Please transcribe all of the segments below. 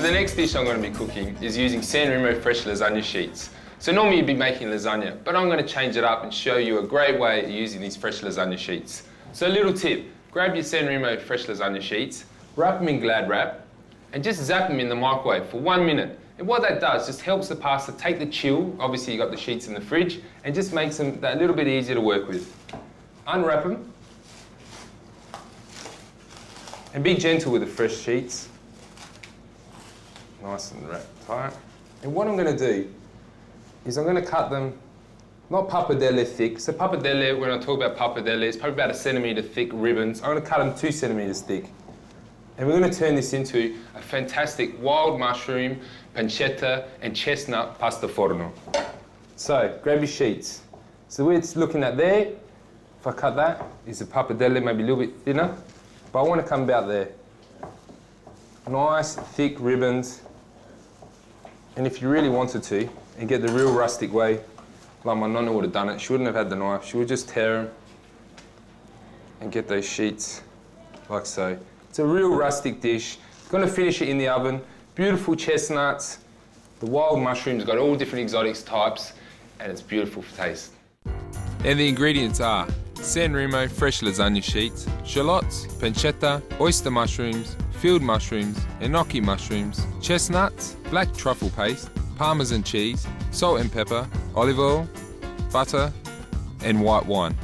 So the next dish I'm going to be cooking is using San Remo fresh lasagna sheets. So normally you'd be making lasagna, but I'm going to change it up and show you a great way of using these fresh lasagna sheets. So a little tip, grab your San Remo fresh lasagna sheets, wrap them in Glad wrap, and just zap them in the microwave for 1 minute. And what that does just helps the pasta take the chill, obviously you've got the sheets in the fridge, and just makes them that little bit easier to work with. Unwrap them, and be gentle with the fresh sheets. Nice and wrapped tight. And what I'm going to do is I'm going to cut them, not pappardelle thick. So pappardelle, when I talk about pappardelle, it's probably about 1 centimetre thick ribbons. I'm going to cut them 2 centimetres thick. And we're going to turn this into a fantastic wild mushroom, pancetta and chestnut pasta forno. So grab your sheets. So we're looking at there, if I cut that, is a pappardelle, maybe a little bit thinner. But I want to come about there. Nice thick ribbons. And if you really wanted to, and get the real rustic way, like my nonna would have done it, she wouldn't have had the knife, she would just tear them and get those sheets like so. It's a real rustic dish. Gonna finish it in the oven. Beautiful chestnuts, the wild mushrooms, got all different exotic types, and it's beautiful for taste. And the ingredients are San Remo fresh lasagna sheets, shallots, pancetta, oyster mushrooms, field mushrooms, enoki mushrooms, chestnuts, black truffle paste, Parmesan cheese, salt and pepper, olive oil, butter, and white wine.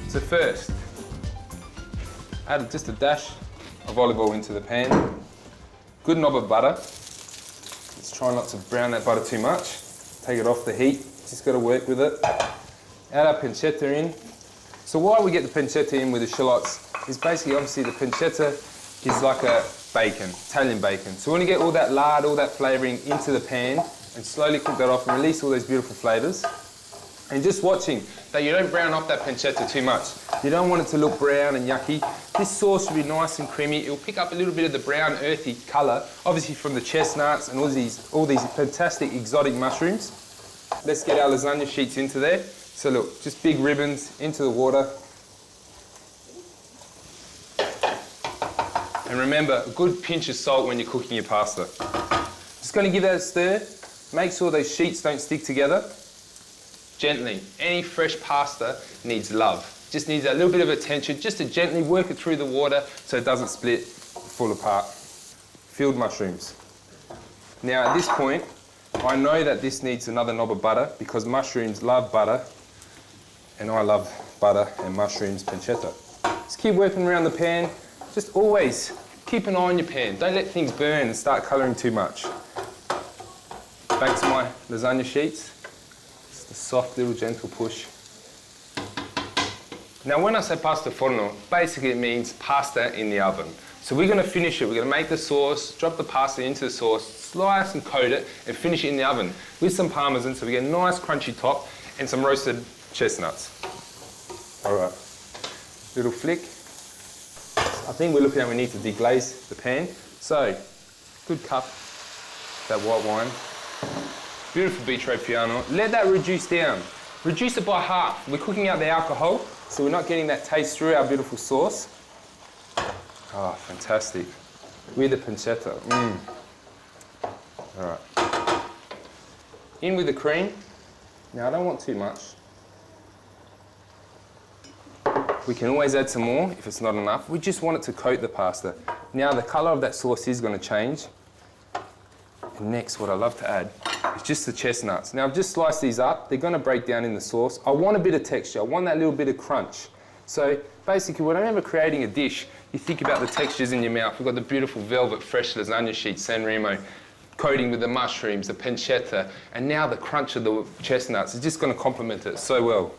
So first, add just a dash of olive oil into the pan. Good knob of butter. Let's try not to brown that butter too much. Take it off the heat, just got to work with it. Add our pancetta in. So why we get the pancetta in with the shallots is basically, obviously, the pancetta is like a bacon, Italian bacon. So when you get all that lard, all that flavouring into the pan, and slowly cook that off and release all those beautiful flavours. And just watching that you don't brown off that pancetta too much. You don't want it to look brown and yucky. This sauce should be nice and creamy. It'll pick up a little bit of the brown, earthy colour, obviously from the chestnuts and all these fantastic exotic mushrooms. Let's get our lasagna sheets into there. So look, just big ribbons into the water. And remember, a good pinch of salt when you're cooking your pasta. Just going to give that a stir. Make sure those sheets don't stick together. Gently. Any fresh pasta needs love. Just needs a little bit of attention, just to gently work it through the water so it doesn't split, fall apart. Field mushrooms. Now at this point, I know that this needs another knob of butter because mushrooms love butter, and I love butter and mushrooms pancetta. Just keep working around the pan. Just always keep an eye on your pan. Don't let things burn and start colouring too much. Back to my lasagna sheets. Just a soft little gentle push. Now when I say pasta forno, basically it means pasta in the oven. So we're going to finish it. We're going to make the sauce, drop the pasta into the sauce, slice and coat it, and finish it in the oven with some parmesan so we get a nice crunchy top and some roasted chestnuts. All right, little flick. I think we're looking at we need to deglaze the pan. So, good cup, that white wine. Beautiful Vitro Piano. Let that reduce down. Reduce it by half. We're cooking out the alcohol, so we're not getting that taste through our beautiful sauce. Oh, fantastic. With the pancetta. All right. In with the cream. Now, I don't want too much. We can always add some more if it's not enough. We just want it to coat the pasta. Now, the colour of that sauce is going to change. And next, what I love to add is just the chestnuts. Now, I've just sliced these up. They're going to break down in the sauce. I want a bit of texture. I want that little bit of crunch. So, basically, whenever creating a dish, you think about the textures in your mouth. We've got the beautiful velvet fresh lasagna sheets, San Remo, coating with the mushrooms, the pancetta, and now the crunch of the chestnuts. It's just going to complement it so well.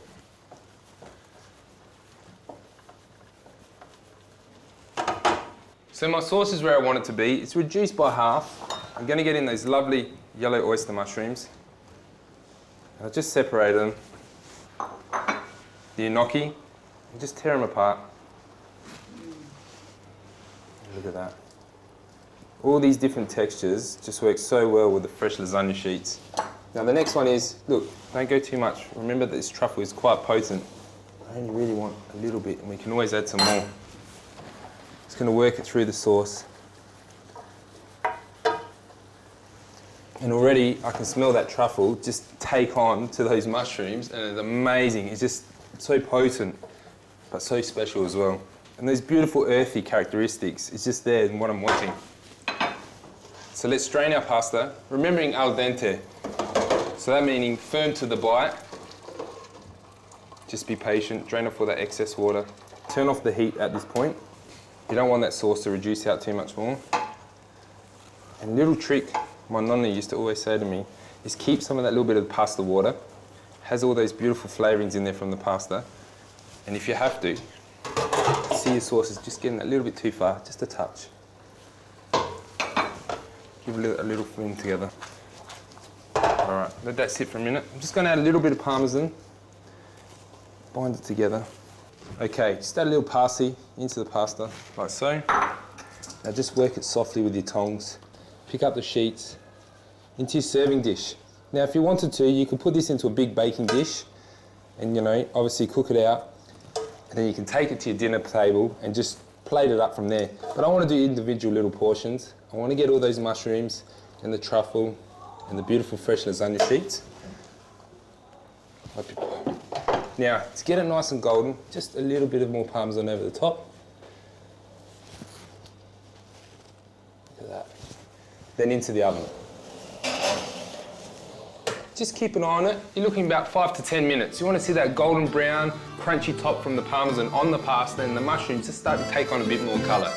So my sauce is where I want it to be. It's reduced by half. I'm going to get in those lovely yellow oyster mushrooms. I'll just separate them. The gnocchi, and just tear them apart. Look at that. All these different textures just work so well with the fresh lasagna sheets. Now the next one is, look, don't go too much. Remember that this truffle is quite potent. I only really want a little bit, and we can always add some more. Just going to work it through the sauce. And already I can smell that truffle just take on to those mushrooms, and it's amazing. It's just so potent, but so special as well. And those beautiful earthy characteristics, it's just there in what I'm wanting. So let's strain our pasta, remembering al dente. So that meaning firm to the bite. Just be patient, drain off all that excess water. Turn off the heat at this point. You don't want that sauce to reduce out too much more. And little trick my nonna used to always say to me is keep some of that little bit of the pasta water. Has all those beautiful flavourings in there from the pasta. And if you have to, see your sauce is just getting a little bit too far, just a touch. Give a little fling together. All right, let that sit for a minute. I'm just going to add a little bit of Parmesan. Bind it together. Okay, just add a little parsley into the pasta, like so. Now just work it softly with your tongs. Pick up the sheets into your serving dish. Now if you wanted to, you could put this into a big baking dish and, you know, obviously cook it out. And then you can take it to your dinner table and just plate it up from there. But I want to do individual little portions. I want to get all those mushrooms and the truffle and the beautiful fresh lasagna sheets. Now, to get it nice and golden, just a little bit of more Parmesan over the top. Look at that. Then into the oven. Just keep an eye on it. You're looking about 5 to 10 minutes. You want to see that golden brown, crunchy top from the Parmesan on the pasta, and the mushrooms just start to take on a bit more colour.